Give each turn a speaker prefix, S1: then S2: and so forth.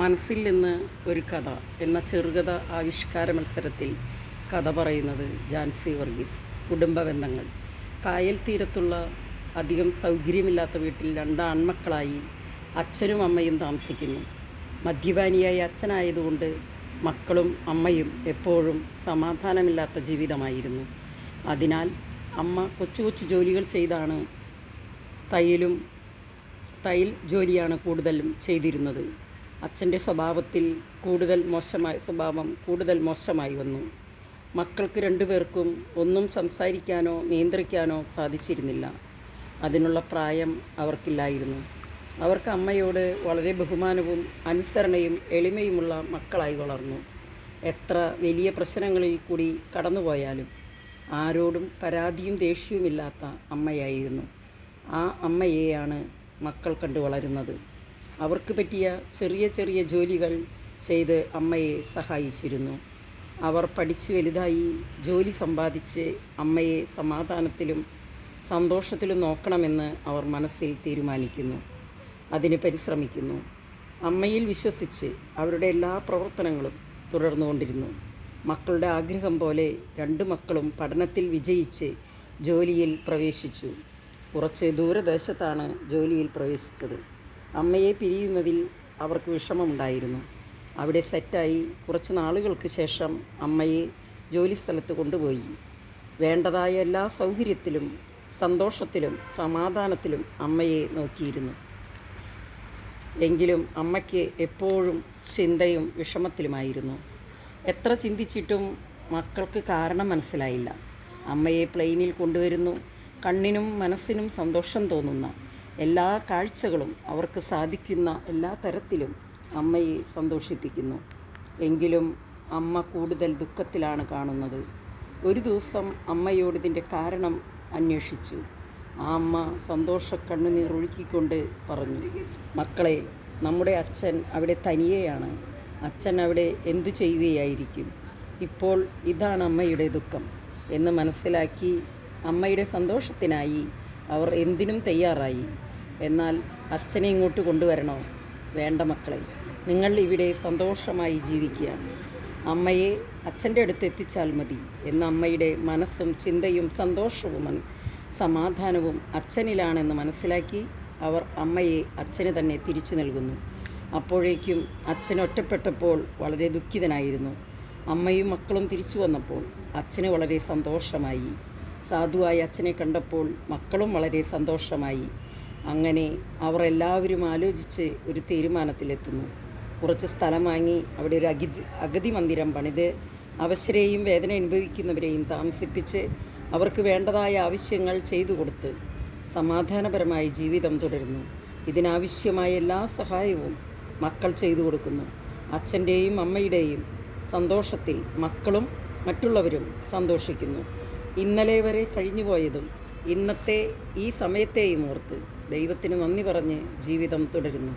S1: മനസ്സിൽ നിന്ന് ഒരു കഥ എന്ന ചെറുകഥ ആവിഷ്കാര മത്സരത്തിൽ കഥ പറയുന്നത് ജാൻസി വർഗീസ്. കുടുംബ ബന്ധങ്ങൾ. കായൽ തീരത്തുള്ള അധികം സൗകര്യമില്ലാത്ത വീട്ടിൽ 2 ആൺമക്കളായി അച്ഛനും അമ്മയും താമസിക്കുന്നു. മദ്യപാനിയായ അച്ഛനായതുകൊണ്ട് മക്കളും അമ്മയും എപ്പോഴും സമാധാനമില്ലാത്ത ജീവിതമായിരുന്നു. അതിനാൽ അമ്മ കൊച്ചു കൊച്ചു ജോലികൾ ചെയ്താണ് തയ്യൽ ജോലിയാണ് കൂടുതലും ചെയ്തിരുന്നത്. അച്ഛൻ്റെ സ്വഭാവം കൂടുതൽ മോശമായി വന്നു. മക്കൾക്ക് 2 പേർക്കും ഒന്നും സംസാരിക്കാനോ നിയന്ത്രിക്കാനോ സാധിച്ചിരുന്നില്ല. അതിനുള്ള പ്രായം അവർക്കില്ലായിരുന്നു. അവർക്ക് അമ്മയോട് വളരെ ബഹുമാനവും അനുസരണയും എളിമയുമുള്ള മക്കളായി വളർന്നു. എത്ര വലിയ പ്രശ്നങ്ങളിൽ കൂടി കടന്നുപോയാലും ആരോടും പരാതിയും ദേഷ്യവുമില്ലാത്ത അമ്മയായിരുന്നു. ആ അമ്മയെയാണ് മക്കൾ കണ്ടു വളരുന്നത്. അവർക്ക് പറ്റിയ ചെറിയ ചെറിയ ജോലികൾ ചെയ്ത് അമ്മയെ സഹായിച്ചിരുന്നു. അവർ പഠിച്ച് വലുതായി ജോലി സമ്പാദിച്ച് അമ്മയെ സമാധാനത്തിലും സന്തോഷത്തിലും നോക്കണമെന്ന് അവർ മനസ്സിൽ തീരുമാനിക്കുന്നു. അതിന് പരിശ്രമിക്കുന്നു. അമ്മയിൽ വിശ്വസിച്ച് അവരുടെ എല്ലാ പ്രവർത്തനങ്ങളും തുടർന്നുകൊണ്ടിരുന്നു. മക്കളുടെ ആഗ്രഹം പോലെ 2 മക്കളും പഠനത്തിൽ വിജയിച്ച് ജോലിയിൽ പ്രവേശിച്ചു. കുറച്ച് ദൂരദേശത്താണ് ജോലിയിൽ പ്രവേശിച്ചത്. അമ്മയെ പിരിയുന്നതിൽ അവർക്ക് വിഷമമുണ്ടായിരുന്നു. അവിടെ സെറ്റായി കുറച്ച് നാളുകൾക്ക് ശേഷം അമ്മയെ ജോലിസ്ഥലത്ത് കൊണ്ടുപോയി. വേണ്ടതായ എല്ലാ സൗകര്യത്തിലും സന്തോഷത്തിലും സമാധാനത്തിലും അമ്മയെ നോക്കിയിരുന്നു. എങ്കിലും അമ്മയ്ക്ക് എപ്പോഴും ചിന്തയും വിഷമത്തിലുമായിരുന്നു. എത്ര ചിന്തിച്ചിട്ടും മക്കൾക്ക് കാരണം മനസ്സിലായില്ല. അമ്മയെ പ്ലെയിനിൽ കൊണ്ടുവരുന്നു. കണ്ണിനും മനസ്സിനും സന്തോഷം തോന്നുന്ന എല്ലാ കാഴ്ചകളും അവർക്ക് സാധിക്കുന്ന എല്ലാ തരത്തിലും അമ്മയെ സന്തോഷിപ്പിക്കുന്നു. എങ്കിലും അമ്മ കൂടുതൽ ദുഃഖത്തിലാണ് കാണുന്നത്. ഒരു ദിവസം അമ്മയോട് ഇതിൻ്റെ കാരണം അന്വേഷിച്ചു. ആ അമ്മ സന്തോഷ കണ്ണുനീർ ഒഴുക്കിക്കൊണ്ട് പറഞ്ഞു, മക്കളെ, നമ്മുടെ അച്ഛൻ അവിടെ തനിയെയാണ്. അച്ഛൻ അവിടെ എന്തു ചെയ്യുകയായിരിക്കും? ഇപ്പോൾ ഇതാണ് അമ്മയുടെ ദുഃഖം എന്ന് മനസ്സിലാക്കി അമ്മയുടെ സന്തോഷത്തിനായി അവർ എന്തിനും തയ്യാറായി. എന്നാൽ അച്ഛനെ ഇങ്ങോട്ട് കൊണ്ടുവരണോ? വേണ്ട മക്കളെ, നിങ്ങൾ ഇവിടെ സന്തോഷമായി ജീവിക്കുക. അമ്മയെ അച്ഛൻ്റെ അടുത്ത് എത്തിച്ചാൽ മതി എന്ന അമ്മയുടെ മനസ്സും ചിന്തയും സന്തോഷവും സമാധാനവും അച്ഛനിലാണെന്ന് മനസ്സിലാക്കി അവർ അമ്മയെ അച്ഛന് തന്നെ തിരിച്ചു നൽകുന്നു. അപ്പോഴേക്കും അച്ഛൻ ഒറ്റപ്പെട്ടപ്പോൾ വളരെ ദുഃഖിതനായിരുന്നു. അമ്മയും മക്കളും തിരിച്ചു വന്നപ്പോൾ അച്ഛന് വളരെ സന്തോഷമായി. സാധുവായ അച്ഛനെ കണ്ടപ്പോൾ മക്കളും വളരെ സന്തോഷമായി. അങ്ങനെ അവർ എല്ലാവരും ആലോചിച്ച് ഒരു തീരുമാനത്തിലെത്തുന്നു. കുറച്ച് സ്ഥലം വാങ്ങി അവിടെ ഒരു അഗതി മന്ദിരം പണിത് അവശരെയും വേദന അനുഭവിക്കുന്നവരെയും താമസിപ്പിച്ച് അവർക്ക് വേണ്ടതായ ആവശ്യങ്ങൾ ചെയ്തു കൊടുത്ത് സമാധാനപരമായ ജീവിതം തുടരുന്നു. ഇതിനാവശ്യമായ എല്ലാ സഹായവും മക്കൾ ചെയ്തു കൊടുക്കുന്നു. അച്ഛൻ്റെയും അമ്മയുടെയും സന്തോഷത്തിൽ മക്കളും മറ്റുള്ളവരും സന്തോഷിക്കുന്നു. ഇന്നലെ വരെ കഴിഞ്ഞുപോയതും ഇന്നത്തെ ഈ സമയത്തെയും ഓർത്ത് ദൈവത്തിന് നന്ദി പറഞ്ഞ് ജീവിതം തുടരുന്നു.